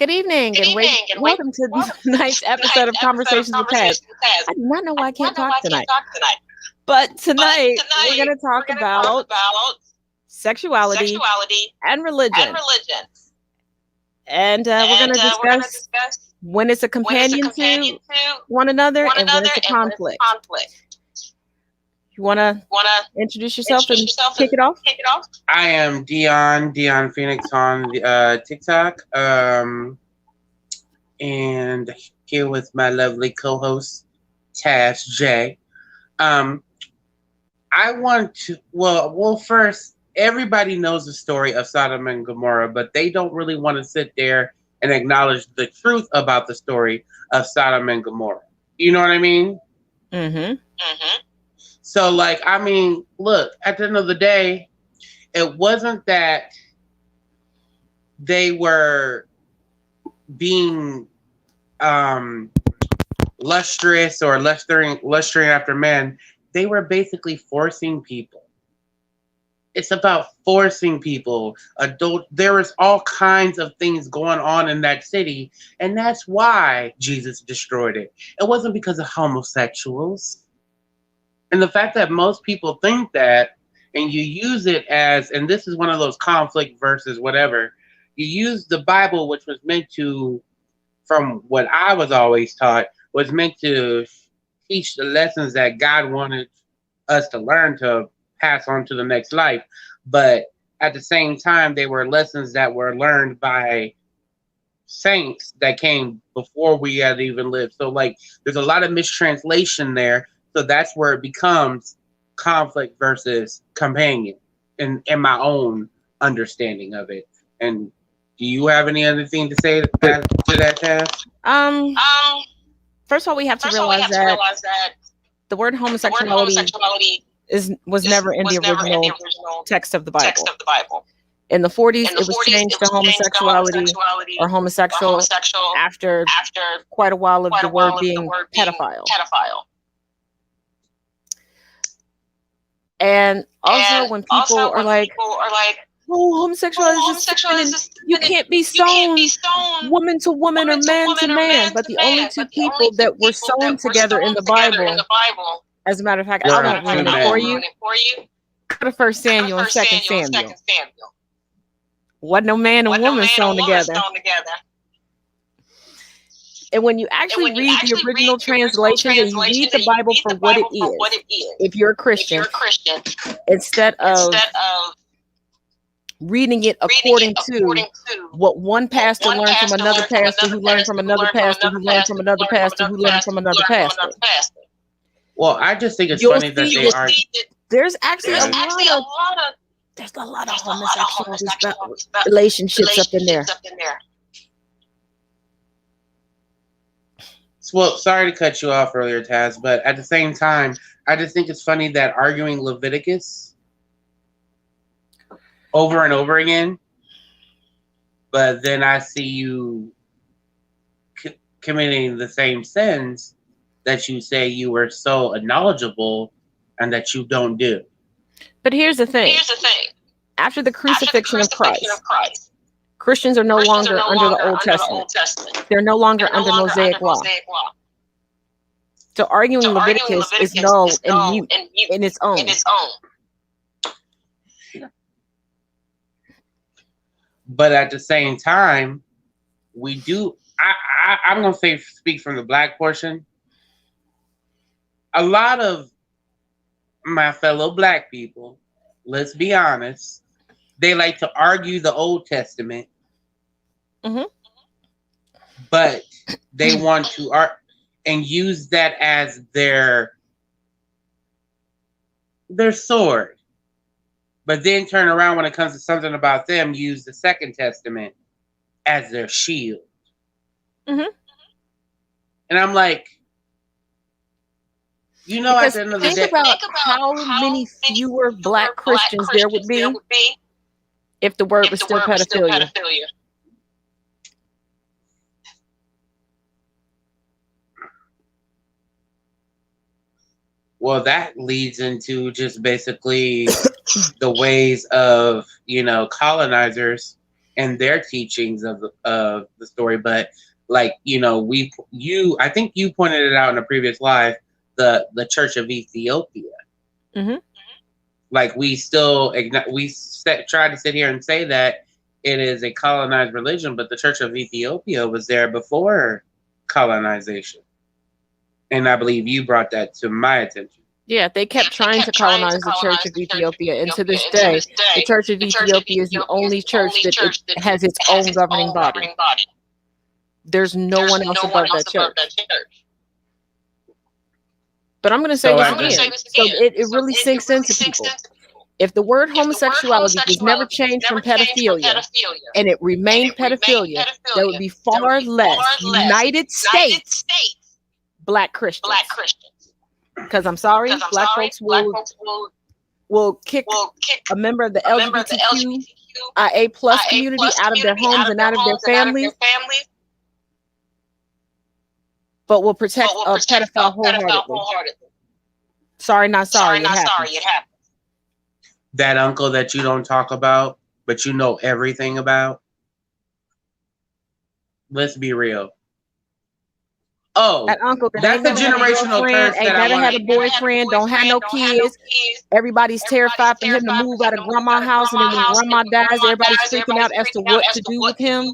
Good evening, and welcome to tonight's episode of Conversations with Taz. I do not know why I can't talk tonight, but tonight we're going to talk about sexuality and religion. And we're going to discuss when it's a companion to one another and when it's a conflict. You want to introduce yourself and kick it off? I am Dion Phoenix on TikTok, and here with my lovely co-host Taz J. I want to first, everybody knows the story of Sodom and Gomorrah, but they don't really want to sit there and acknowledge the truth about the story of Sodom and Gomorrah. You know what I mean? Mm-hmm. So, look, at the end of the day, it wasn't that they were being lustrous or lustering after men. They were basically forcing people. It's about forcing people. There was all kinds of things going on in that city, and that's why Jesus destroyed it. It wasn't because of homosexuals. And the fact that most people think that, and you use it as, and this is one of those conflict verses, whatever, you use the Bible, which was meant to, from what I was always taught, was meant to teach the lessons that God wanted us to learn to pass on to the next life. But at the same time, they were lessons that were learned by saints that came before we had even lived. So, there's a lot of mistranslation there. So that's where it becomes conflict versus companion in my own understanding of it. And do you have any other thing to say to that, Taz? First of all, we have to realize that the word homosexuality was never in the original text of the Bible. In the 40s, it was changed to homosexuality or homosexual after quite a while of the word being pedophile. And also, when people are like, "Oh, homosexuality is just you can't be sewn woman to woman or man to man," but the only two people that were sewn together in the Bible, as a matter of fact, I won't ruin it for you. Go to 1 Samuel and 2 Samuel. Wasn't no man and woman sewn together. And when you actually read the original translations and you read the Bible for what it is, if you're a Christian, instead of reading it according to what one pastor learned from another pastor who learned from another pastor who learned from another pastor who learned from another pastor. Well, I just think it's funny that they are. There's actually a lot of homosexual relationships up in there. Well, sorry to cut you off earlier, Taz, but at the same time, I just think it's funny that arguing Leviticus over and over again, but then I see you committing the same sins that you say you were so knowledgeable and that you don't do. But here's the thing. After the crucifixion of Christ, Christians are no longer under the Old Testament. They're no longer under Mosaic law. So arguing Leviticus is null and mute in its own. But at the same time, we do. I'm going to speak from the black portion. A lot of my fellow black people, let's be honest, they like to argue the Old Testament. Mm-hmm. But they want to and use that as their sword. But then turn around when it comes to something about them, use the Second Testament as their shield. Mm-hmm. And I'm like, at the end of the day, think about how many fewer black Christians there would be if the word was still pedophilia. Well, that leads into just basically the ways of, colonizers and their teachings of the story. But like, I think you pointed it out in a previous live, the Church of Ethiopia. Mm-hmm. Like we try to sit here and say that it is a colonized religion, but the Church of Ethiopia was there before colonization. And I believe you brought that to my attention. Yeah, they kept trying to colonize the Church of Ethiopia, and to this day, the Church of Ethiopia is the only church that it has its own governing body. There's no one else above that church. But I'm going to say this again, so it really sinks into people. If the word homosexuality was never changed from pedophilia, and it remained pedophilia, there would be far less United States Black Christians. Because I'm sorry, Black folks will kick a member of the LGBTQIA plus community out of their homes and out of their families, but will protect a pedophile wholeheartedly. Sorry, not sorry. It happens. That uncle that you don't talk about, but you know everything about. Let's be real. Oh, that uncle that's the generational curse. Ain't never had a boyfriend, don't have no kids. Everybody's terrified for him to move out of grandma's house, and then when grandma dies, everybody's freaking out as to what to do with him.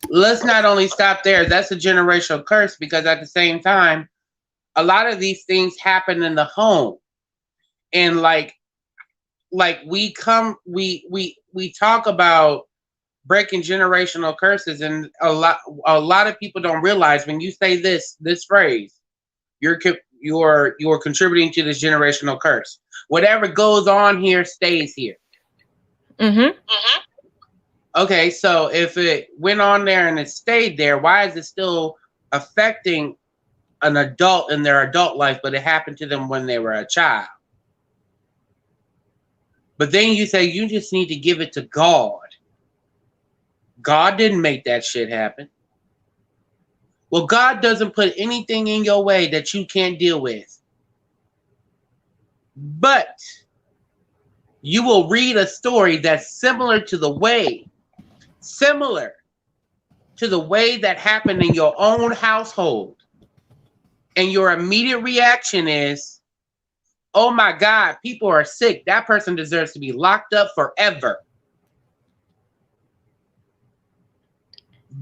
Let's not only stop there. That's a generational curse, because at the same time, a lot of these things happen in the home, and like we talk about breaking generational curses, and a lot of people don't realize when you say this phrase, you're contributing to this generational curse. Whatever goes on here stays here. Mm-hmm. Okay, so if it went on there and it stayed there, why is it still affecting an adult in their adult life, but it happened to them when they were a child? But then you say you just need to give it to God. God didn't make that shit happen. Well, God doesn't put anything in your way that you can't deal with. But you will read a story that's similar to the way that happened in your own household. And your immediate reaction is, oh my God, people are sick. That person deserves to be locked up forever.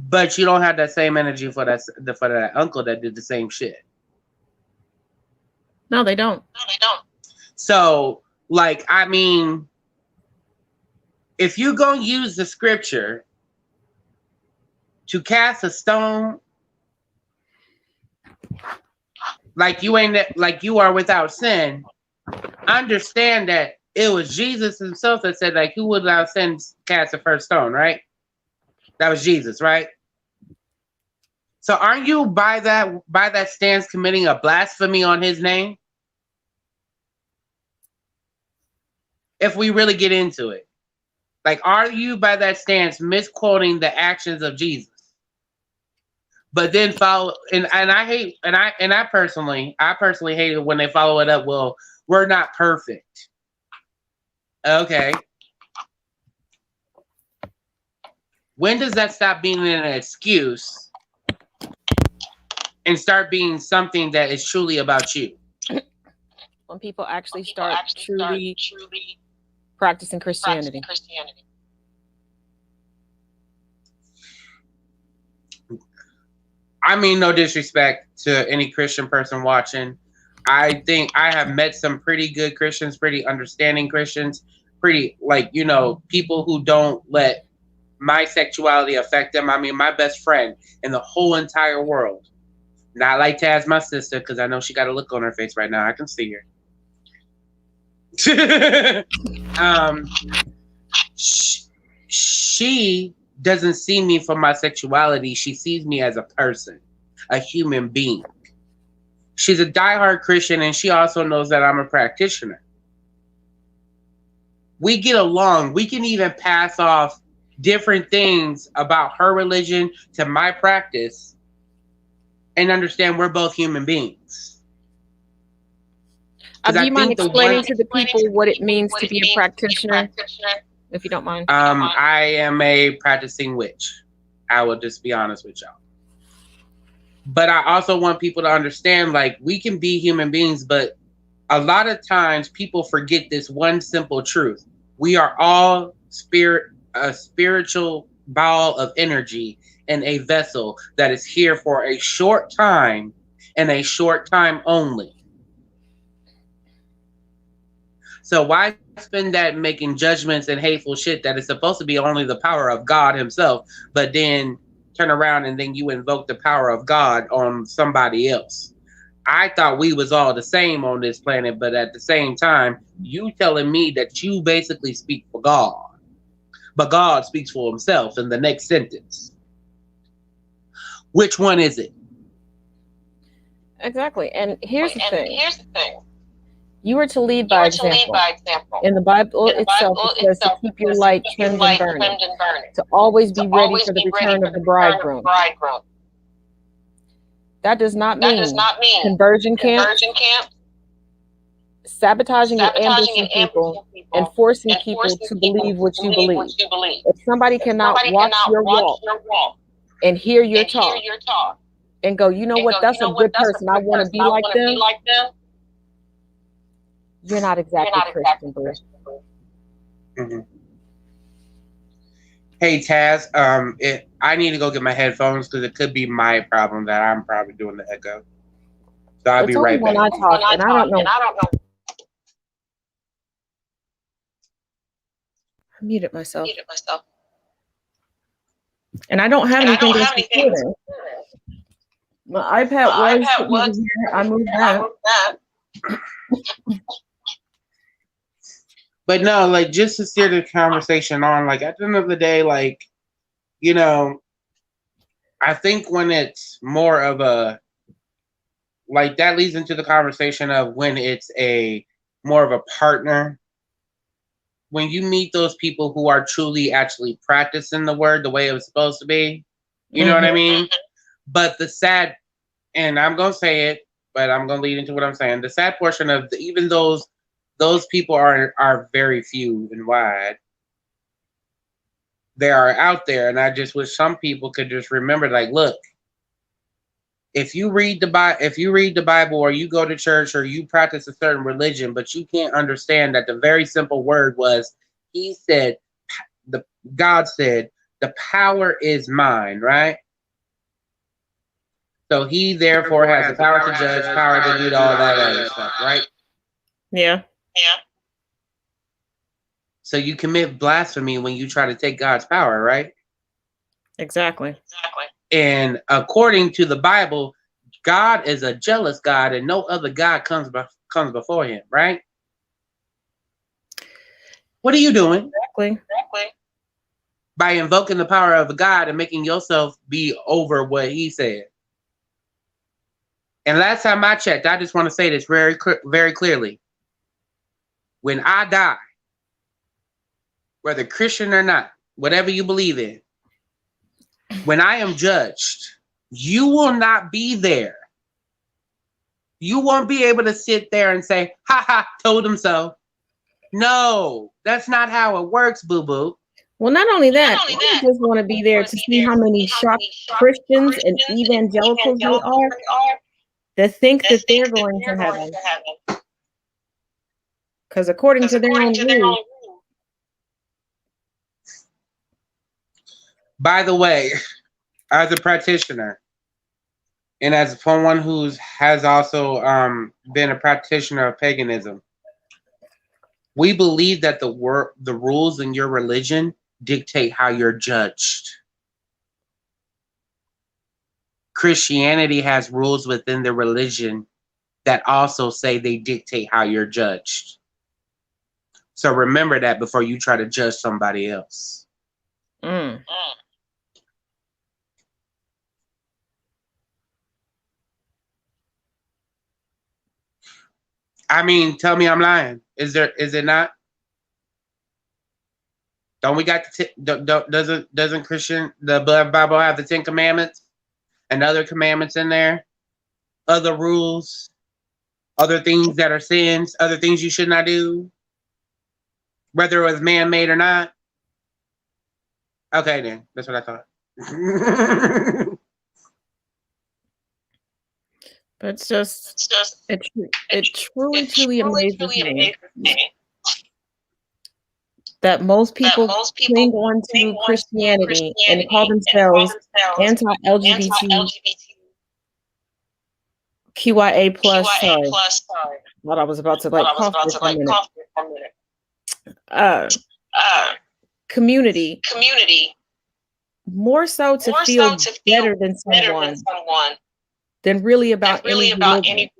But you don't have that same energy for that uncle that did the same shit. No, they don't. So, like, I mean, if you're going to use the scripture to cast a stone, like you are without sin, understand that it was Jesus himself that said, like, who without sin cast the first stone, right? That was Jesus, right? So aren't you by that stance committing a blasphemy on his name? If we really get into it. Like, are you by that stance misquoting the actions of Jesus? But then follow, and I personally hate it when they follow it up. Well, we're not perfect. Okay. When does that stop being an excuse and start being something that is truly about you? When people actually start truly practicing Christianity. I mean, no disrespect to any Christian person watching. I think I have met some pretty good Christians, pretty understanding Christians, pretty, like, you know, people who don't let my sexuality affect them. I mean, my best friend in the whole entire world, not like Taz, my sister, because I know she got a look on her face right now. I can see her. She doesn't see me for my sexuality. She sees me as a person, a human being. She's a diehard Christian, and she also knows that I'm a practitioner. We get along. We can even pass off different things about her religion to my practice and understand we're both human beings. Do you mind explaining to the people what it means to be a practitioner, if you don't mind? I am a practicing witch. I will just be honest with y'all. But I also want people to understand, like, we can be human beings, but a lot of times people forget this one simple truth. We are all a spiritual ball of energy in a vessel that is here for a short time and a short time only. So why spend that making judgments and hateful shit that is supposed to be only the power of God himself, but then turn around and then you invoke the power of God on somebody else? I thought we was all the same on this planet, but at the same time, you telling me that you basically speak for God, but God speaks for himself in the next sentence. Which one is it? Exactly. And here's the thing. You are to lead by example. In the Bible itself, it says to keep your light trimmed and burning, to always be ready for the return of the bridegroom. That does not mean conversion camps, sabotaging and ambushing people, and forcing people to believe what you believe. If somebody cannot watch your walk and hear your talk and go, you know what, that's a good person, I want to be like them, you're not exactly Christian, bro. Mm-hmm. Hey Taz, I need to go get my headphones because it could be my problem that I'm probably doing the echo. So I'll be right back. When I talk, and I don't know. I muted myself. And I don't have anything to recording. My iPad was here. I moved that. But no, like, just to steer the conversation on, like, at the end of the day, like, you know, I think when it's more of a, like, that leads into the conversation of when it's more of a partner. When you meet those people who are truly actually practicing the word the way it was supposed to be, you know what I mean? But the sad, and I'm going to say it, but I'm going to lead into what I'm saying. The sad portion of even those people are very few and wide. They are out there, and I just wish some people could just remember, like, look, if you read the Bible, or you go to church, or you practice a certain religion, but you can't understand that the very simple word was, God said, the power is mine, right? So he therefore has the power to judge, power to do all that other stuff, right? Yeah. So you commit blasphemy when you try to take God's power, right? Exactly. And according to the Bible, God is a jealous God, and no other God comes before him, right? What are you doing? Exactly. By invoking the power of God and making yourself be over what he said. And last time I checked, I just want to say this very, very clearly. When I die, whether Christian or not, whatever you believe in, when I am judged, you will not be there. You won't be able to sit there and say, ha ha, told him so. No, that's not how it works, boo-boo. Well, not only that, I just want to be there to see how many shocked Christians and evangelicals they are that think that they're going to heaven. Because according to their own rules. By the way, as a practitioner, and as someone who has also been a practitioner of paganism, we believe that the rules in your religion dictate how you're judged. Christianity has rules within the religion that also say they dictate how you're judged. So remember that before you try to judge somebody else. I mean, tell me I'm lying. Is it not? Don't we got doesn't the Bible have the 10 Commandments and other commandments in there? Other rules? Other things that are sins, other things you should not do, whether it was man-made or not. Okay, then that's what I thought. But it's just it truly amazes me that most people cling on to Christianity and call themselves anti-LGBT QIA plus. Sorry, thought I was about to like cough for a minute. Community more so to feel better than someone than really about any religion.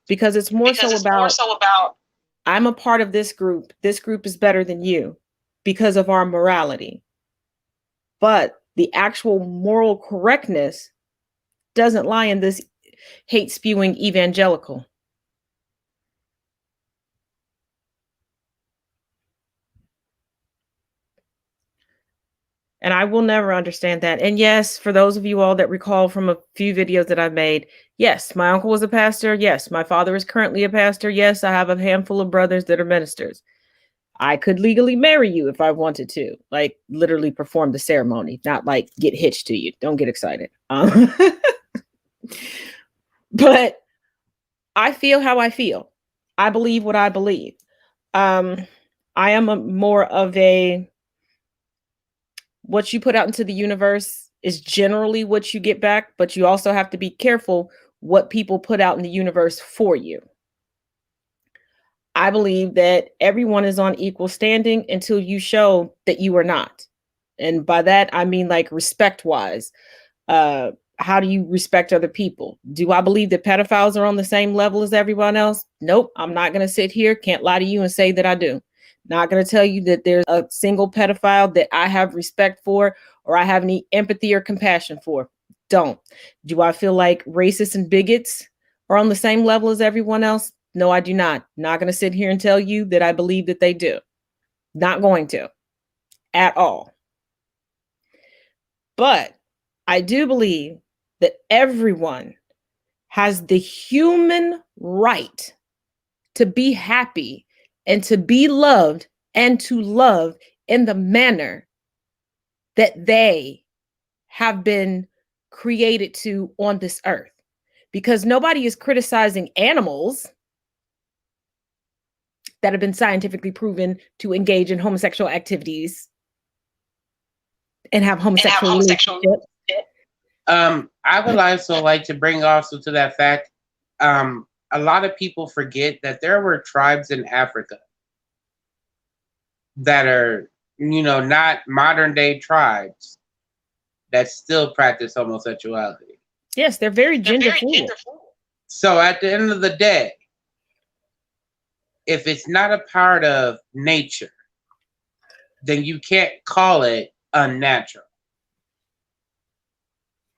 Because it's more so about I'm a part of this group. This group is better than you because of our morality. But the actual moral correctness doesn't lie in this hate spewing evangelical. And I will never understand that. And yes, for those of you all that recall from a few videos that I've made, yes, my uncle was a pastor. Yes, my father is currently a pastor. Yes, I have a handful of brothers that are ministers. I could legally marry you if I wanted to, like literally perform the ceremony, not like get hitched to you. Don't get excited. But I feel how I feel. I believe what I believe. I am more of a what you put out into the universe is generally what you get back, but you also have to be careful what people put out in the universe for you. I believe that everyone is on equal standing until you show that you are not. And by that, I mean like respect-wise. How do you respect other people? Do I believe that pedophiles are on the same level as everyone else? Nope. I'm not going to sit here, can't lie to you and say that I do. Not going to tell you that there's a single pedophile that I have respect for or I have any empathy or compassion for. Don't. Do I feel like racists and bigots are on the same level as everyone else? No, I do not. Not going to sit here and tell you that I believe that they do. Not going to at all. But I do believe that everyone has the human right to be happy and to be loved and to love in the manner that they have been created to on this earth. Because nobody is criticizing animals that have been scientifically proven to engage in homosexual activities and have homosexual relationships. I would also like to bring also to that fact, a lot of people forget that there were tribes in Africa that are, not modern day tribes that still practice homosexuality. Yes, they're very gender fluid. So at the end of the day, if it's not a part of nature, then you can't call it unnatural.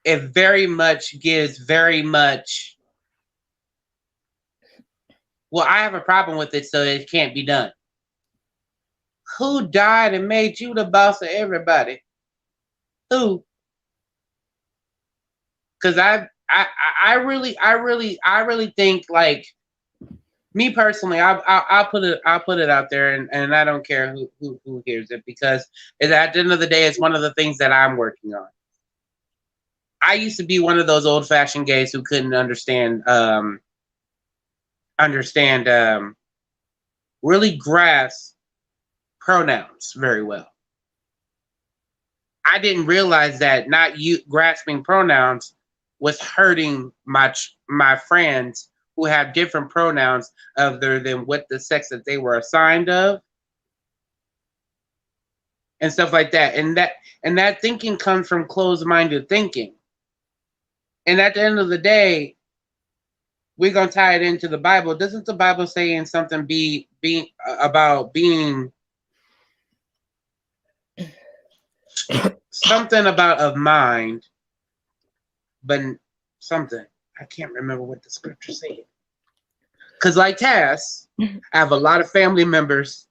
It very much gives very much, well, I have a problem with it, so it can't be done. Who died and made you the boss of everybody? Who? Because I really think, like, me personally, I'll put it out there, and I don't care who hears it, because at the end of the day, it's one of the things that I'm working on. I used to be one of those old-fashioned gays who couldn't understand really grasp pronouns very well. I didn't realize that not you grasping pronouns was hurting my friends who have different pronouns other than what the sex that they were assigned of, and stuff like that. And that thinking comes from closed-minded thinking. And at the end of the day, we're gonna tie it into the Bible. Doesn't the Bible say in something about being something about of mind, but something, I can't remember what the scripture said. Because like Tass, I have a lot of family members.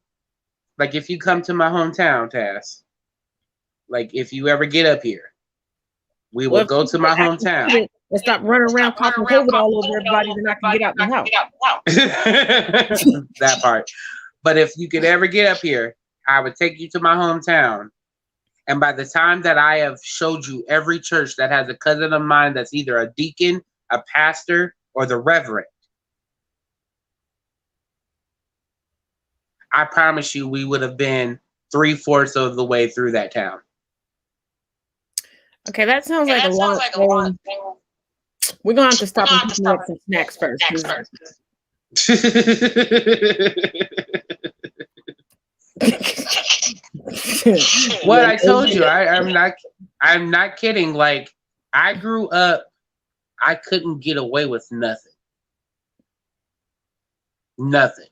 Like if you come to my hometown, Tass, like if you ever get up here, We Well, would if go to people my get hometown. activated and stop running around coughing COVID all over everybody, then I can get out the house. That part. But if you could ever get up here, I would take you to my hometown. And by the time that I have showed you every church that has a cousin of mine that's either a deacon, a pastor, or the reverend, I promise you we would have been 3/4 of the way through that town. Okay, that sounds like a lot. We're going to have to stop and pick me up some snacks first. What I told you, I'm not kidding. Like, I grew up, I couldn't get away with nothing. Nothing.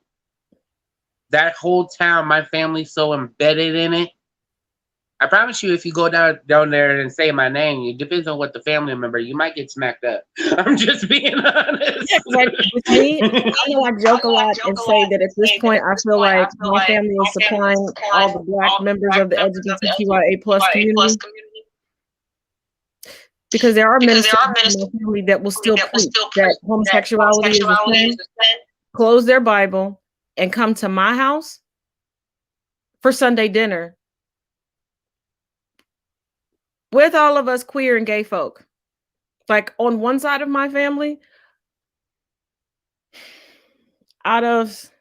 That whole town, my family's so embedded in it. I promise you, if you go down there and say my name, it depends on what the family member, you might get smacked up. I'm just being honest. Yeah, like with me, I know I joke a lot and say that at this point, I feel like my family is supplying all the Black members of the LGBTQIA plus community. Because there are ministers in my family that will still preach that homosexuality is a sin, close their Bible, and come to my house for Sunday dinner with all of us queer and gay folk. Like on one side of my family, it's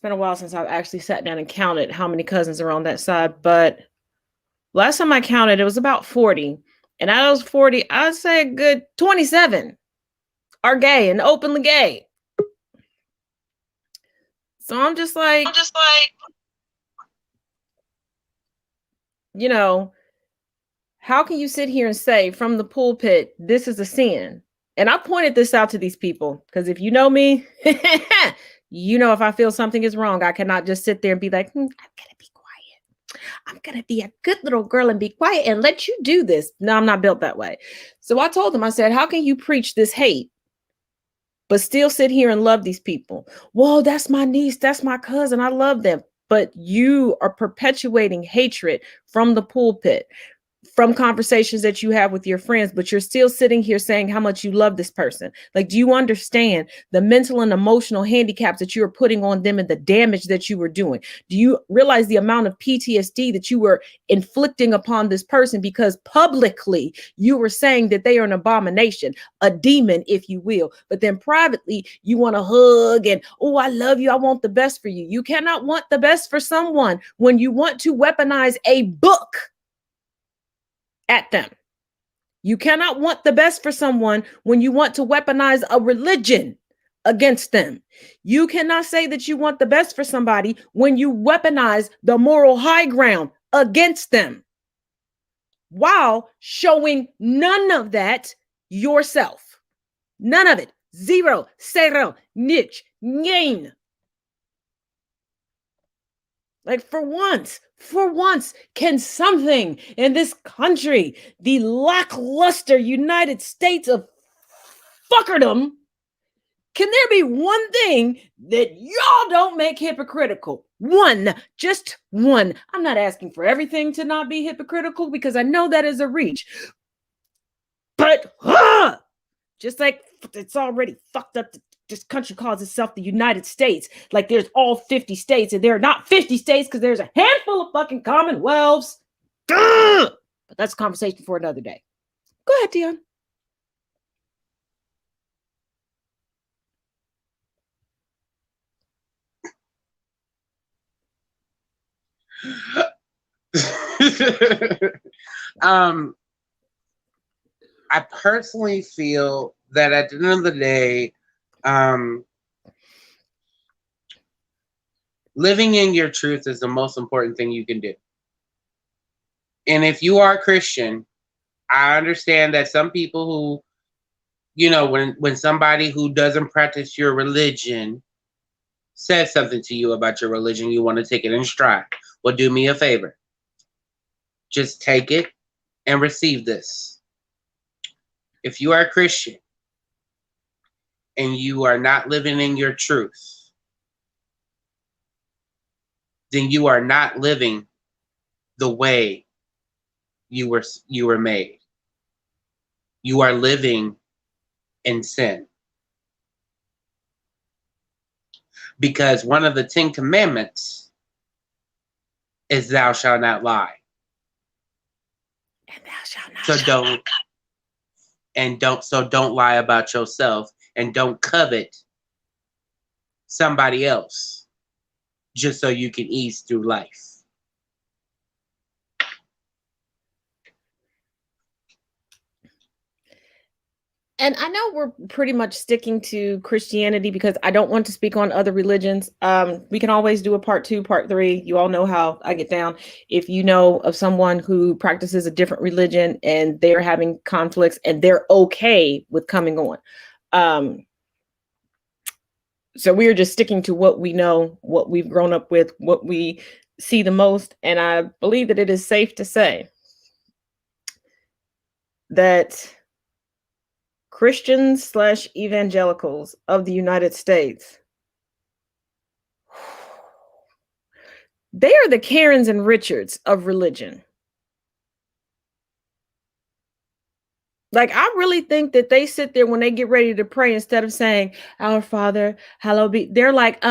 been a while since I've actually sat down and counted how many cousins are on that side, but last time I counted, it was about 40. And out of those 40, I'd say a good 27 are gay and openly gay. So I'm just like, you know, how can you sit here and say from the pulpit, this is a sin? And I pointed this out to these people because if you know me, you know, if I feel something is wrong, I cannot just sit there and be like, I'm going to be quiet. I'm going to be a good little girl and be quiet and let you do this. No, I'm not built that way. So I told them, I said, how can you preach this hate, but still sit here and love these people? Whoa, that's my niece. That's my cousin. I love them. But you are perpetuating hatred from the pulpit, from conversations that you have with your friends, but you're still sitting here saying how much you love this person. Like, do you understand the mental and emotional handicaps that you're putting on them and the damage that you were doing? Do you realize the amount of PTSD that you were inflicting upon this person because publicly you were saying that they are an abomination, a demon, if you will, but then privately you want to hug and, oh, I love you. I want the best for you. You cannot want the best for someone when you want to weaponize a book at them. You cannot want the best for someone when you want to weaponize a religion against them. You cannot say that you want the best for somebody when you weaponize the moral high ground against them while showing none of that yourself. None of it. Zero, cero, niche, gain. Like for once, can something in this country, the lackluster United States of fuckerdom, can there be one thing that y'all don't make hypocritical? One, just one. I'm not asking for everything to not be hypocritical because I know that is a reach. But just like it's already fucked up. This country calls itself the United States. Like there's all 50 states and there are not 50 states because there's a handful of fucking commonwealths. But that's a conversation for another day. Go ahead, Dion. I personally feel that at the end of the day, living in your truth is the most important thing you can do. And if you are a Christian, I understand that some people who, you know, when somebody who doesn't practice your religion says something to you about your religion, you want to take it in stride. Well, do me a favor. Just take it and receive this. If you are a Christian and you are not living in your truth, then you are not living the way you were made. You are living in sin. Because one of the 10 commandments is thou shalt not lie. And thou shalt not don't lie about yourself, and don't covet somebody else just so you can ease through life. And I know we're pretty much sticking to Christianity because I don't want to speak on other religions. We can always do a part 2, part 3. You all know how I get down. If you know of someone who practices a different religion and they're having conflicts and they're okay with coming on. So we're just sticking to what we know, what we've grown up with, what we see the most. And I believe that it is safe to say that Christians / evangelicals of the United States, they are the Karens and Richards of religion. Like, I really think that they sit there when they get ready to pray, instead of saying, "Our Father, hallowed be," they're like,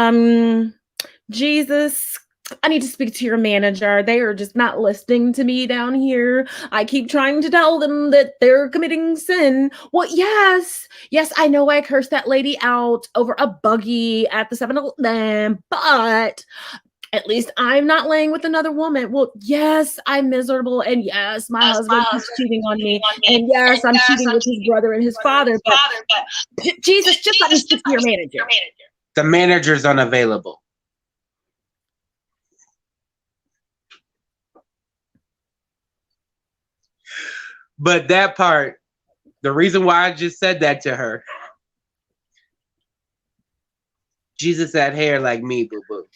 Jesus, I need to speak to your manager. They are just not listening to me down here. I keep trying to tell them that they're committing sin. Well, yes, I know I cursed that lady out over a buggy at the 7-Eleven, but at least I'm not laying with another woman. Well, yes, I'm miserable. And yes, my husband is cheating on me. And yes, I'm cheating with his brother and his father. But Jesus, just let me speak to your manager. The manager's unavailable. But that part, the reason why I just said that to her, Jesus had hair like me, boo-boo.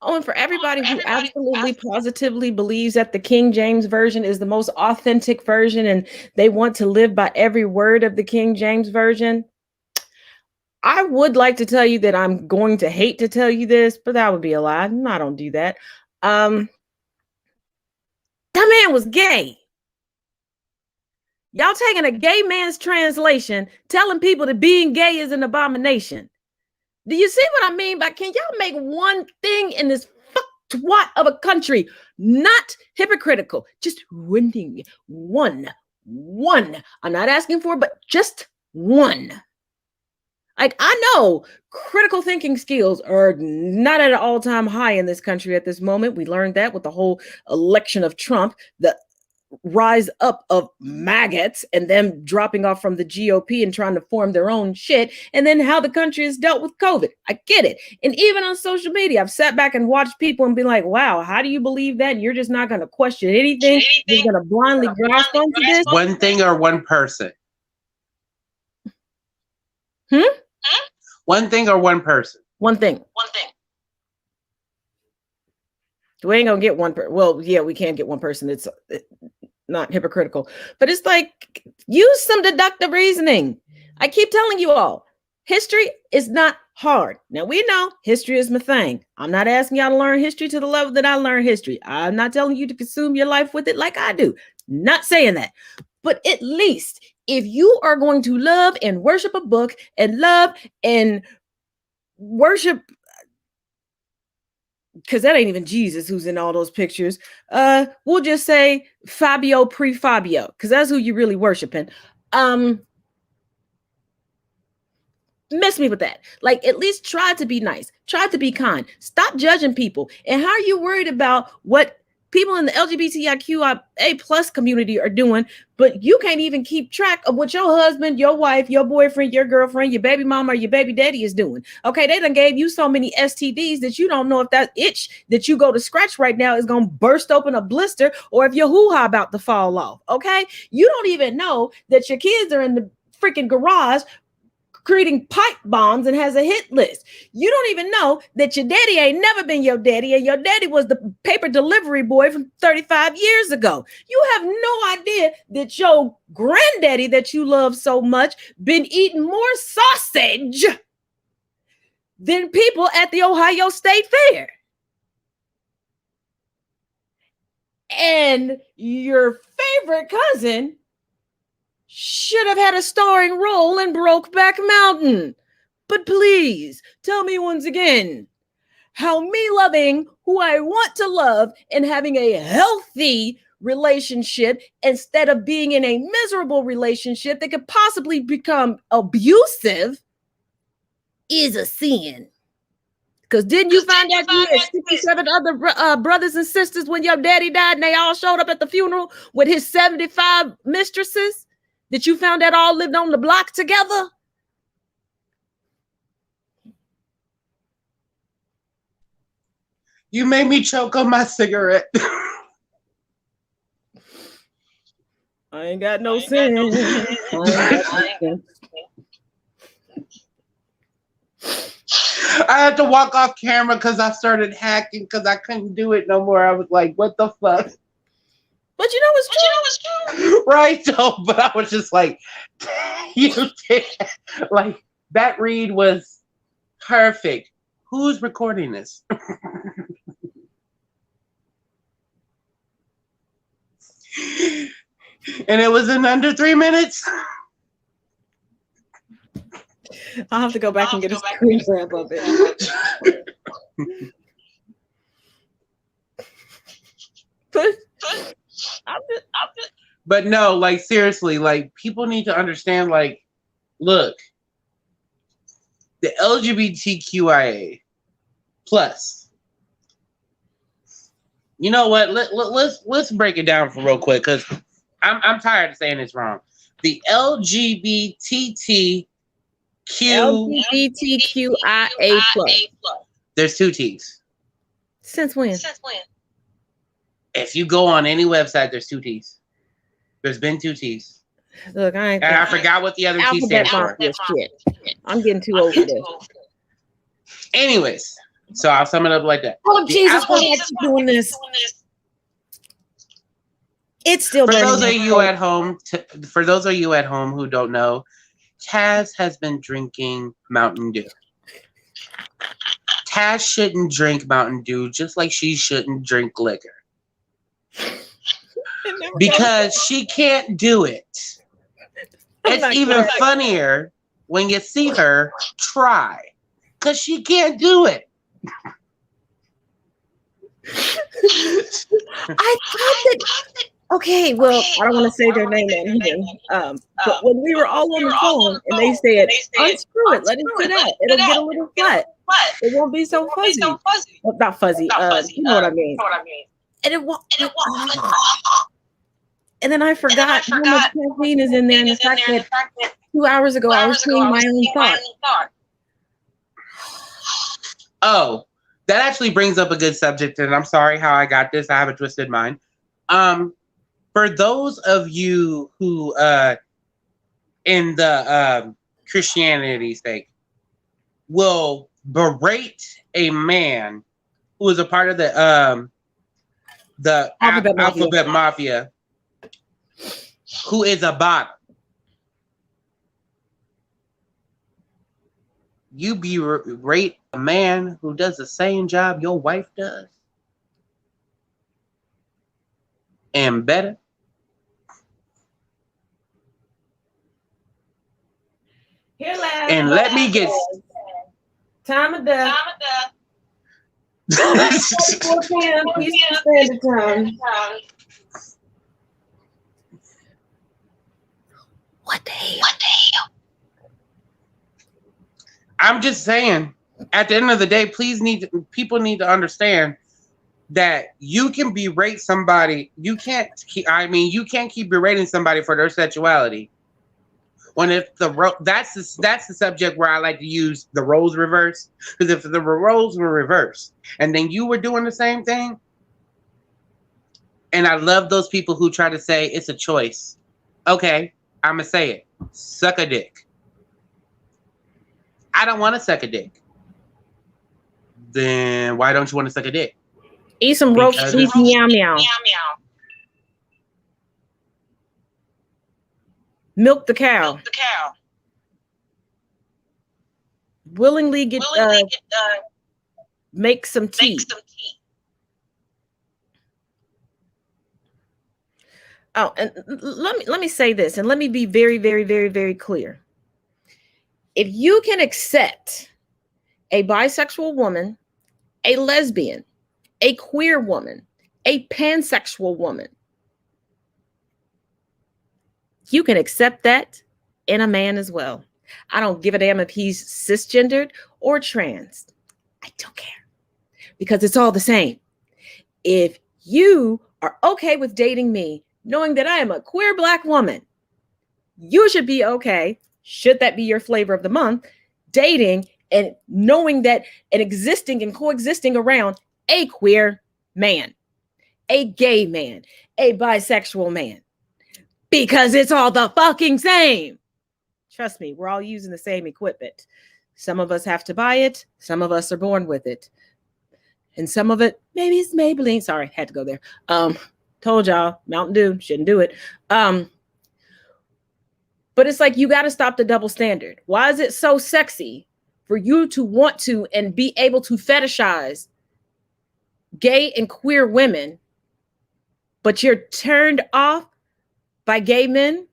Oh, and for everybody who absolutely positively believes that the King James Version is the most authentic version and they want to live by every word of the King James Version, I would like to tell you that I'm going to hate to tell you this, but that would be a lie. No, I don't do that. That man was gay. Y'all taking a gay man's translation, telling people that being gay is an abomination. Do you see what I mean? By, can y'all make one thing in this twat of a country not hypocritical? Just winning one. I'm not asking for, but just one. Like, I know critical thinking skills are not at an all-time high in this country at this moment. We learned that with the whole election of Trump, the rise up of maggots and them dropping off from the GOP and trying to form their own shit, and then how the country has dealt with COVID. I get it. And even on social media, I've sat back and watched people and be like, wow, how do you believe that? And you're just not going to question anything. You're going to blindly grasp onto this. One thing or one person? One thing or one person? One thing. We ain't gonna get one well, yeah, we can get one person. It's not hypocritical, but it's like, use some deductive reasoning. I keep telling you all, history is not hard. Now, we know history is my thing. I'm not asking y'all to learn history to the level that I learn history. I'm not telling you to consume your life with it like I do. Not saying that. But at least if you are going to love and worship a book and love and worship, because that ain't even Jesus who's in all those pictures, we'll just say Fabio pre-Fabio, because that's who you really worshiping. Mess me with that. Like, at least try to be nice. Try to be kind. Stop judging people. And how are you worried about what people in the LGBTIQIA plus community are doing, but you can't even keep track of what your husband, your wife, your boyfriend, your girlfriend, your baby mama, or your baby daddy is doing? Okay, they done gave you so many STDs that you don't know if that itch that you go to scratch right now is going to burst open a blister, or if your hoo-ha about to fall off. Okay, you don't even know that your kids are in the freaking garage creating pipe bombs and has a hit list. You don't even know that your daddy ain't never been your daddy, and your daddy was the paper delivery boy from 35 years ago. You have no idea that your granddaddy that you love so much been eating more sausage than people at the Ohio State Fair. And your favorite cousin should have had a starring role in Brokeback Mountain. But please tell me once again how me loving who I want to love and having a healthy relationship instead of being in a miserable relationship that could possibly become abusive is a sin. Because didn't you find out you had 67 other brothers and sisters when your daddy died and they all showed up at the funeral with his 75 mistresses? That you found that all lived on the block together? You made me choke on my cigarette. I ain't got no sense. I had to walk off camera because I started hacking because I couldn't do it no more. I was like, what the fuck? But you know it's true. Right, though. But I was just like, you did. Like, that read was perfect. Who's recording this? And it was in under 3 minutes. I'll have to go back and get a screen grab of it. But no, like, seriously, like, people need to understand, like, look, the LGBTQIA plus. You know what? Let's break it down for real quick because I'm tired of saying this wrong. The LGBTQIA plus. There's 2 T's. Since when? If you go on any website, there's 2 T's. There's been 2 T's. Look, I forgot what the other T stands for. Shit. I'm getting too old for this. Anyways, so I'll sum it up like that. Oh, Jesus, why are you doing this? It's still for those of you at home. For those of you at home who don't know, Taz has been drinking Mountain Dew. Taz shouldn't drink Mountain Dew, just like she shouldn't drink liquor. Because she can't do it. It's even funnier when you see her try. Because she can't do it. I thought that... Okay, well, I don't want to say their name on here. But when we were all on the phone and they said, unscrew it, let it sit out. It'll get a little flat. It won't be so fuzzy. Well, not fuzzy. You know what I mean. And it won't. And then I forgot how much caffeine is in there, and the fact that 2 hours ago I was seeing my own thought. Oh, that actually brings up a good subject, and I'm sorry how I got this. I have a twisted mind. For those of you who, in the Christianity sake, will berate a man who is a part of the Alphabet Mafia, who is a bottom. You berate a man who does the same job your wife does, and better. And let me get time of death. 4 p.m. Eastern Standard Time. What the hell? I'm just saying, at the end of the day, people need to understand that you can berate somebody. You can't keep berating somebody for their sexuality. When that's the subject where I like to use the roles reverse. Because if the roles were reversed and then you were doing the same thing, and I love those people who try to say it's a choice. Okay, I'm gonna say it. Suck a dick. I don't want to suck a dick. Then why don't you want to suck a dick? Eat some roast beef, meow meow. Milk the cow. Willingly get make some tea. Oh, and let me say this, and let me be very, very, very, very clear. If you can accept a bisexual woman, a lesbian, a queer woman, a pansexual woman, you can accept that in a man as well. I don't give a damn if he's cisgendered or trans. I don't care because it's all the same. If you are okay with dating me, knowing that I am a queer Black woman, you should be okay, should that be your flavor of the month, dating and knowing that and existing and coexisting around a queer man, a gay man, a bisexual man, because it's all the fucking same. Trust me, we're all using the same equipment. Some of us have to buy it, some of us are born with it. And some of it, maybe it's Maybelline. Sorry, had to go there. Told y'all, Mountain Dew, shouldn't do it. But it's like you got to stop the double standard. Why is it so sexy for you to want to and be able to fetishize gay and queer women, but you're turned off by gay men,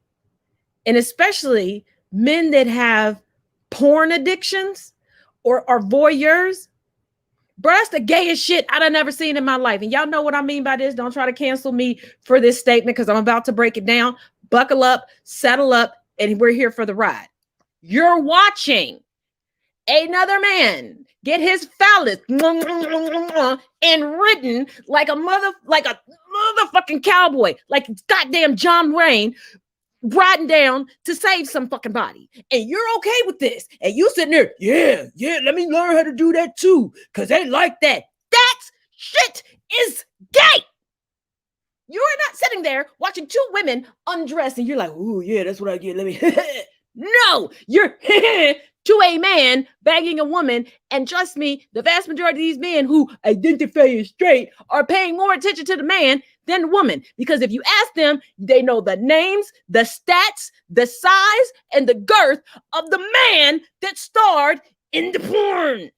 and especially men that have porn addictions or are voyeurs? Bro, that's the gayest shit I've never seen in my life. And y'all know what I mean by this. Don't try to cancel me for this statement because I'm about to break it down. Buckle up, settle up, and we're here for the ride. You're watching another man get his phallus and ridden like a motherfucking cowboy, like goddamn John Wayne riding down to save some fucking body. And you're okay with this. And you sitting there, yeah, let me learn how to do that too. Cause they like that. That shit is gay. You're not sitting there watching two women undress and you're like, oh yeah, that's what I get. Let me no, you're to a man banging a woman. And trust me, the vast majority of these men who identify as straight are paying more attention to the man than the woman. Because if you ask them, they know the names, the stats, the size, and the girth of the man that starred in the porn.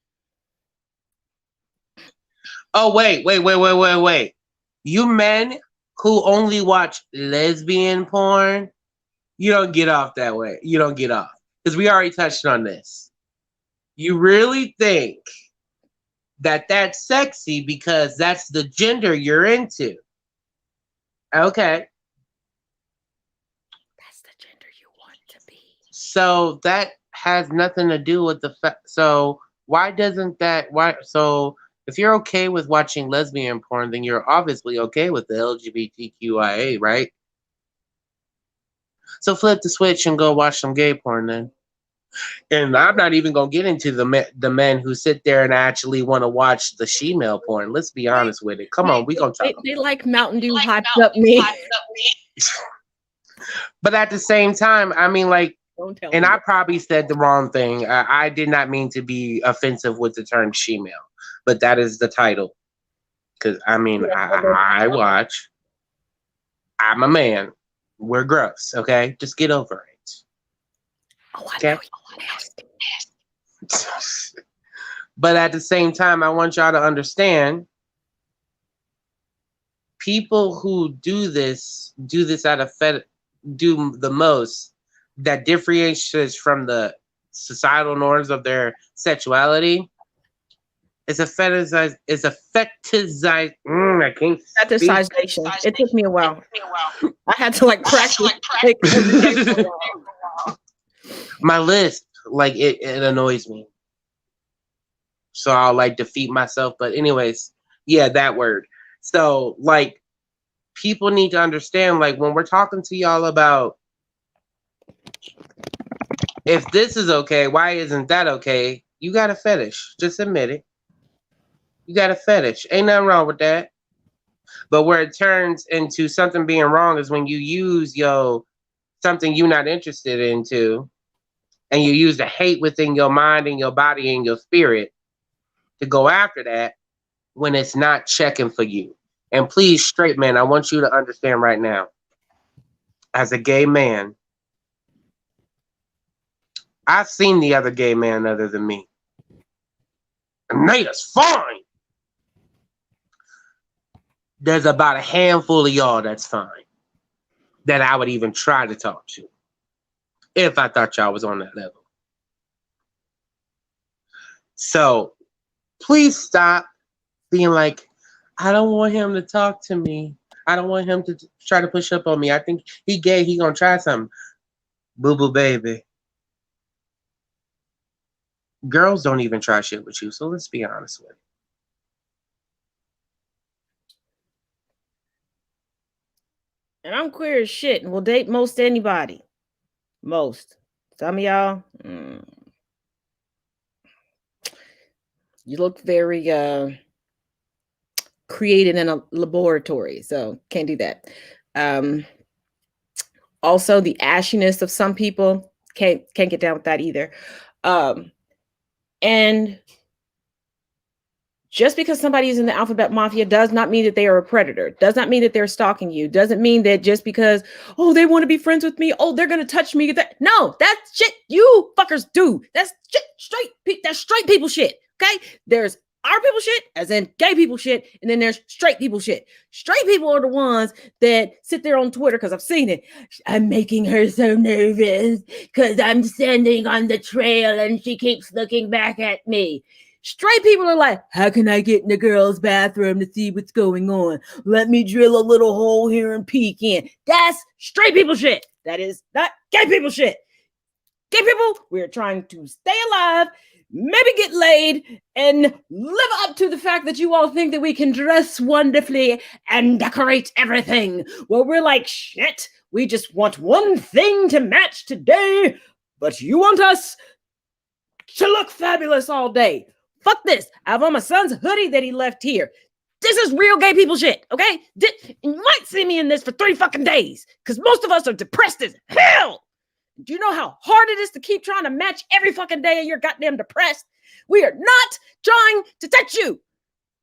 Oh, wait. You men who only watch lesbian porn, you don't get off that way. You don't get off. Because we already touched on this. You really think that that's sexy because that's the gender you're into. Okay. That's the gender you want to be. So that has nothing to do with the fact. So why doesn't that, why, so if you're okay with watching lesbian porn, then you're obviously okay with the LGBTQIA, right? So flip the switch and go watch some gay porn then. And I'm not even gonna get into the men who sit there and actually want to watch the she-male porn. Let's be honest with it. Come on, we gonna talk. They like Mountain Dew hyped up me. But at the same time, I mean, like, and I probably said the wrong thing. I did not mean to be offensive with the term she-male, but that is the title. Because I mean, I watch. I'm a man. We're gross. Okay, just get over it. Okay. But at the same time, I want y'all to understand, people who do this out of do the most that differentiates from the societal norms of their sexuality. It's a fetishized. It's a fetishized. I can't. Fetishization. It took me a while. I had to like practice. My list, like it annoys me. So I'll like defeat myself. But anyways, yeah, that word. So like, people need to understand, like, when we're talking to y'all about if this is okay, why isn't that okay? You got a fetish. Just admit it. You got a fetish. Ain't nothing wrong with that. But where it turns into something being wrong is when you use something you're not interested into, and you use the hate within your mind and your body and your spirit to go after that when it's not checking for you. And please, straight men, I want you to understand right now, as a gay man, I've seen the other gay man other than me. And Nata's fine. There's about a handful of y'all that's fine. that I would even try to talk to if I thought y'all was on that level. So please stop being like, I don't want him to talk to me. I don't want him to try to push up on me. I think he gay. He gonna try something. Boo boo baby. Girls don't even try shit with you. So let's be honest with it. And I'm queer as shit and will date most anybody. Most. Some of y'all, you look very created in a laboratory, so can't do that. Also, the ashiness of some people can't get down with that either. And just because somebody is in the alphabet mafia does not mean that they are a predator. Does not mean that they're stalking you. Doesn't mean that just because, oh, they want to be friends with me. Oh, they're going to touch me. No, that's shit you fuckers do. That's shit, that's straight people shit. Okay. There's our people shit, as in gay people shit. And then there's straight people shit. Straight people are the ones that sit there on Twitter, because I've seen it. I'm making her so nervous because I'm standing on the trail and she keeps looking back at me. Straight people are like, how can I get in the girls' bathroom to see what's going on? Let me drill a little hole here and peek in. That's straight people shit. That is not gay people shit. Gay people, we're trying to stay alive, maybe get laid, and live up to the fact that you all think that we can dress wonderfully and decorate everything. Well, we're like, shit, we just want one thing to match today, but you want us to look fabulous all day. Fuck this. I have on my son's hoodie that he left here. This is real gay people shit, okay? You might see me in this for 3 fucking days, because most of us are depressed as hell. Do you know how hard it is to keep trying to match every fucking day and you're goddamn depressed? We are not trying to touch you.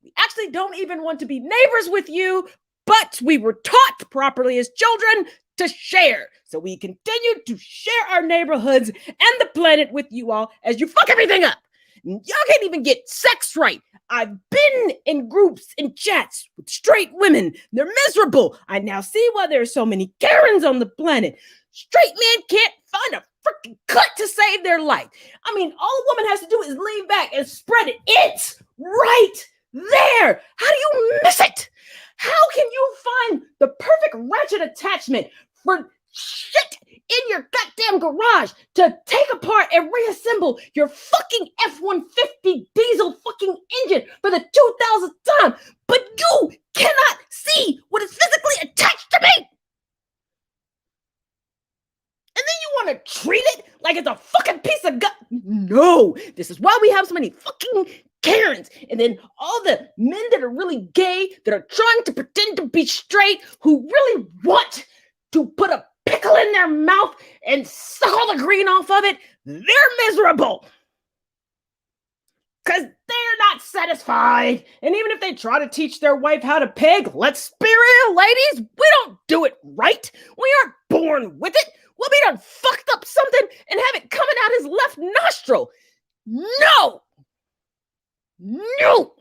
We actually don't even want to be neighbors with you, but we were taught properly as children to share. So we continue to share our neighborhoods and the planet with you all as you fuck everything up. Y'all can't even get sex right. I've been in groups and chats with straight women. They're miserable. I now see why there are so many Karens on the planet. Straight men can't find a freaking cut to save their life. I mean, all a woman has to do is lean back and spread it. It's right there. How do you miss it? How can you find the perfect ratchet attachment for shit in your goddamn garage to take apart and reassemble your fucking F-150 diesel fucking engine for the 2000th time, but you cannot see what is physically attached to me? And then you want to treat it like it's a fucking piece of gut. No, this is why we have so many fucking Karens. And then all the men that are really gay, that are trying to pretend to be straight, who really want to put a pickle in their mouth and suck all the green off of it, they're miserable. Because they're not satisfied. And even if they try to teach their wife how to peg, let's be real, ladies, we don't do it right. We aren't born with it. We'll be done fucked up something and have it coming out his left nostril. No. No.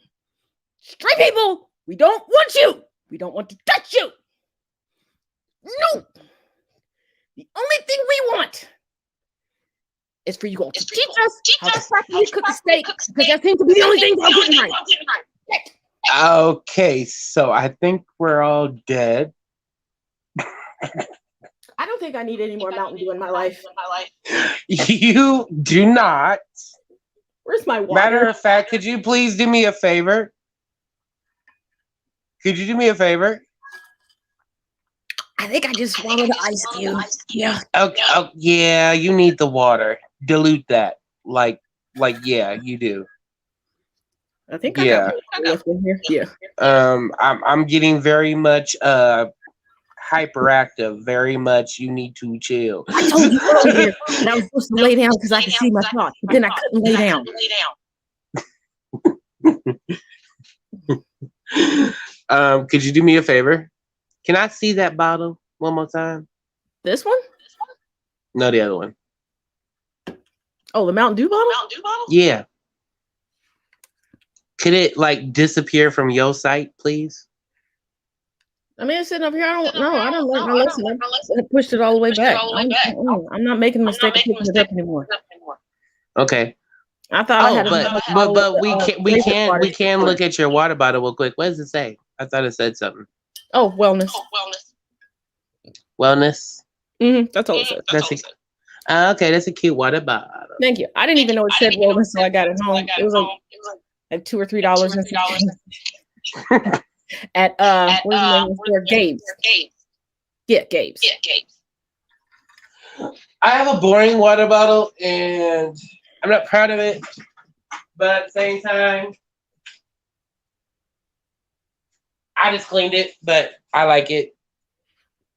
Straight people, we don't want you. We don't want to touch you. No. The only thing we want is for you all to teach us how to properly cook a steak, because that seems to be the only thing I'm getting right. Okay, so I think we're all dead. I don't think I need any more Mountain Dew in my life. You do not. Where's my water? Matter of fact, could you please do me a favor? Could you do me a favor? I think I just swallowed the ice cube. Yeah. Okay. Oh, yeah, you need the water. Dilute that. Like, yeah, you do. I think I got in here. Yeah. I'm getting very much hyperactive. Very much. You need to chill. I told you earlier that I was supposed to lay down because I could see my thoughts, but then I couldn't lay down. Could you do me a favor? Can I see that bottle one more time? This one? No, the other one. Oh, the Mountain Dew bottle? Yeah. Could it like disappear from your sight, please? I mean, it's sitting up here. I don't know. I don't learn my lesson. I pushed it all the way back. I'm not making the mistake of picking it up anymore. Okay. I thought I had but we can look at your water bottle real quick. What does it say? I thought it said something. Oh, wellness. Wellness. That's all it said. Okay, that's a cute water bottle. Thank you. I didn't even know it said wellness until I got it home. It was like $2 or $3 at what's the name of the store? Gabe's. Yeah, Gabe's. I have a boring water bottle, and I'm not proud of it, but at the same time, I just cleaned it, but I like it.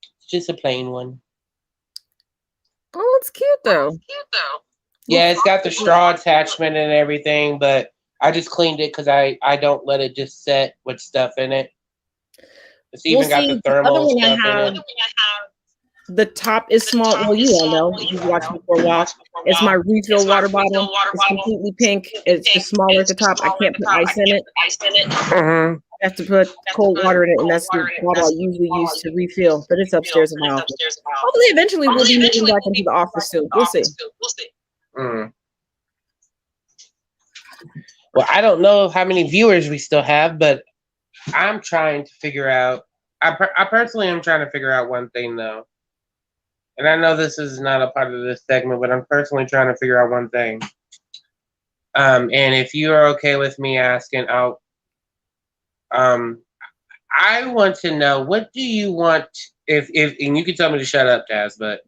It's just a plain one. Oh, it's cute though. Yeah, it's got the straw attachment and everything, but I just cleaned it because I don't let it just set with stuff in it. It's even got the thermal stuff in it. The top is small. Well, you all know. You've watched me for a while. It's my refill water bottle. It's completely pink. It's just smaller at the top. I can't put ice in it. I have to put cold water in it, and that's the bottle I usually use to refill. But it's upstairs in my office. Hopefully, eventually, we'll be moving back into the office soon. We'll see. Well, I don't know how many viewers we still have, but I'm trying to figure out. I personally am trying to figure out one thing though. And I know this is not a part of this segment, but I'm personally trying to figure out one thing. And if you are okay with me asking out, I want to know, what do you want, if and you can tell me to shut up, Taz, but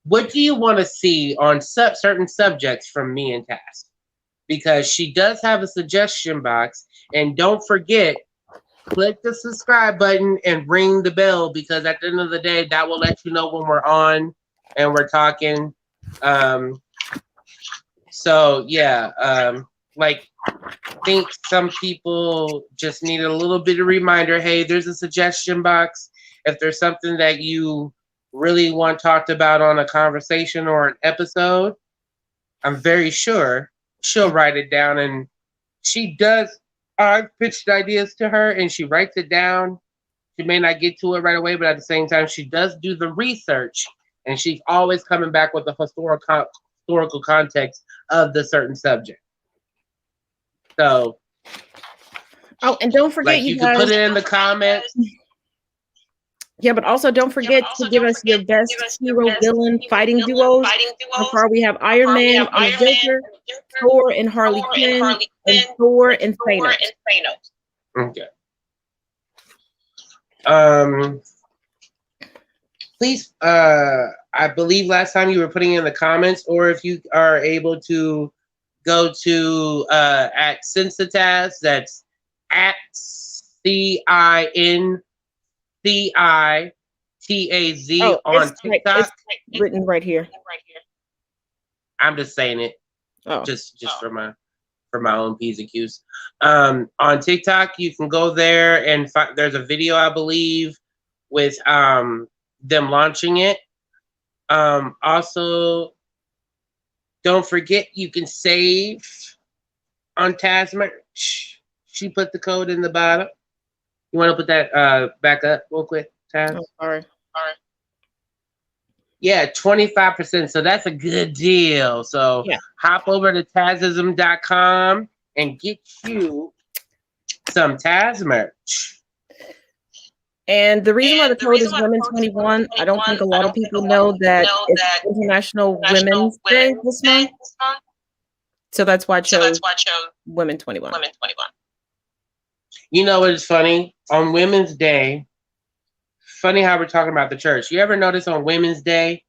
what do you want to see on certain subjects from me and Taz? Because she does have a suggestion box, and don't forget, click the subscribe button and ring the bell, because at the end of the day, that will let you know when we're on and we're talking. So yeah, like, I think some people just need a little bit of reminder. Hey, there's a suggestion box. If there's something that you really want talked about on a conversation or an episode, I'm very sure she'll write it down, and she does. I've pitched ideas to her, and she writes it down. She may not get to it right away, but at the same time, she does do the research, and she's always coming back with the historical context of the certain subject. So, oh, and don't forget, like, you guys, can put it in the comments. Yeah, but also don't forget to give us your best hero villain fighting duos. So far, we have Iron Man and the Joker, Thor and Harley Quinn, and Thor and Thanos. Okay. Please, I believe last time you were putting in the comments, or if you are able to go to at Cincitaz, that's at CINCITAZ on TikTok. It's written right here. I'm just saying it, just for my own P's and Q's. On TikTok, you can go there and there's a video, I believe, with them launching it. Also, don't forget, you can save on Taz merch. She put the code in the bottom. You want to put that back up real quick, Taz? Oh, sorry. Yeah, 25%. So that's a good deal. So hop over to Tazism.com and get you some Taz merch. And the reason why the code is Women21, I don't think a lot of people know that it's International Women's Day this month. So that's why I chose Women21. You know what is funny? On Women's Day, funny how we're talking about the church. You ever notice on Women's Day,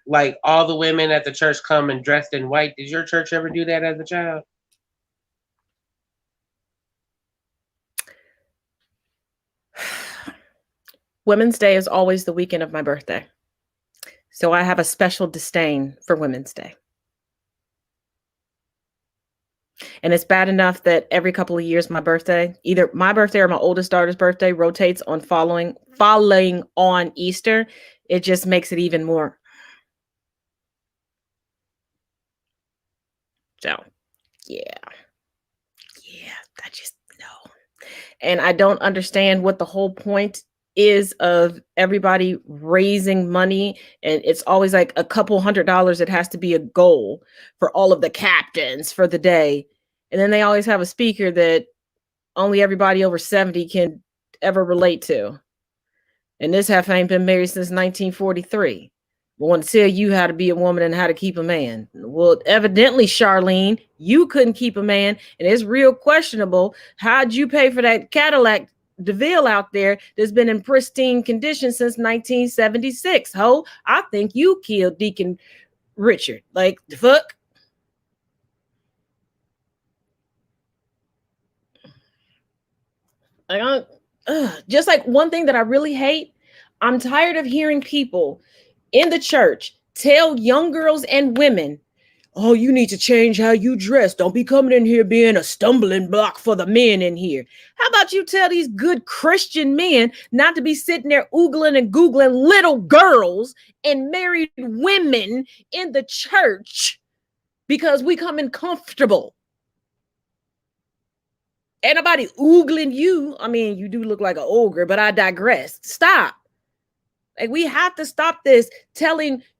like, all the women at the church come and dressed in white? Did your church ever do that as a child? Women's Day is always the weekend of my birthday. So I have a special disdain for Women's Day. And it's bad enough that every couple of years, my birthday, either my birthday or my oldest daughter's birthday, rotates on falling on Easter. It just makes it even more. So, yeah, I just, no. And I don't understand what the whole point is of everybody raising money, and it's always like a couple $100. It has to be a goal for all of the captains for the day. And then they always have a speaker that only everybody over 70 can ever relate to. And this half ain't been married since 1943. I want to tell you how to be a woman and how to keep a man. Well, evidently, Charlene, you couldn't keep a man, and it's real questionable. How'd you pay for that Cadillac DeVille out there that's been in pristine condition since 1976? Ho, I think you killed Deacon Richard. Like, the fuck? Just like one thing that I really hate, I'm tired of hearing people in the church tell young girls and women, oh, you need to change how you dress. Don't be coming in here being a stumbling block for the men in here. How about you tell these good Christian men not to be sitting there oogling and googling little girls and married women in the church because we come in comfortable. Ain't nobody oogling you. I mean, you do look like an ogre, but I digress. Stop. Like, we have to stop this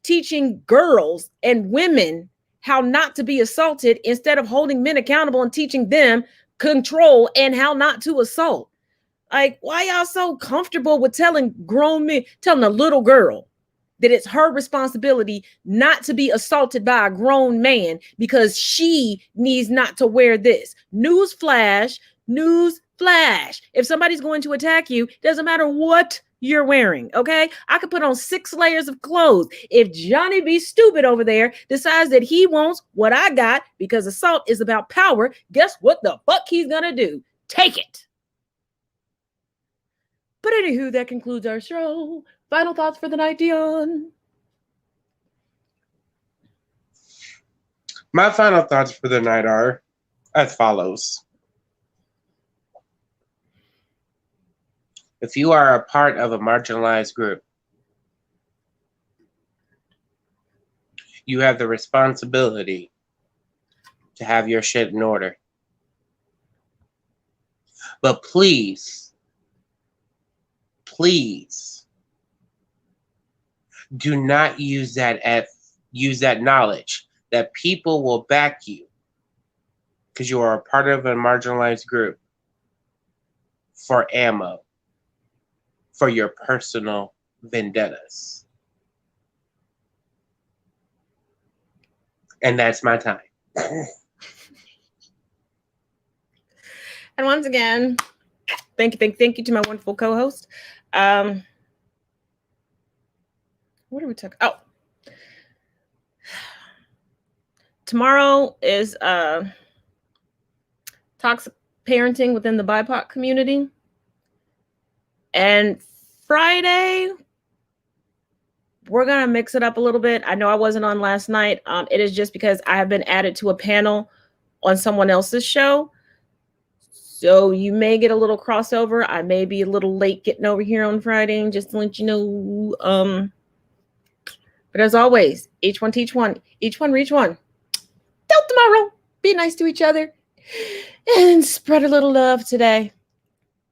teaching girls and women how not to be assaulted instead of holding men accountable and teaching them control and how not to assault. Like, why y'all so comfortable with telling grown men, telling a little girl that it's her responsibility not to be assaulted by a grown man because she needs not to wear this? News flash. If somebody's going to attack you, doesn't matter what you're wearing, okay? I could put on 6 layers of clothes. If Johnny B. Stupid over there decides that he wants what I got because assault is about power, guess what the fuck he's gonna do? Take it. But anywho, that concludes our show. Final thoughts for the night, Dion? My final thoughts for the night are as follows. If you are a part of a marginalized group, you have the responsibility to have your shit in order. But please do not use that knowledge that people will back you because you are a part of a marginalized group for ammo, for your personal vendettas. And that's my time. And once again, thank you to my wonderful co-host. What are we talking? Oh, tomorrow is toxic parenting within the BIPOC community. And Friday, we're going to mix it up a little bit. I know I wasn't on last night. It is just because I have been added to a panel on someone else's show. So you may get a little crossover. I may be a little late getting over here on Friday, just to let you know. But as always, each one teach one, each one reach one. Till tomorrow, be nice to each other and spread a little love today.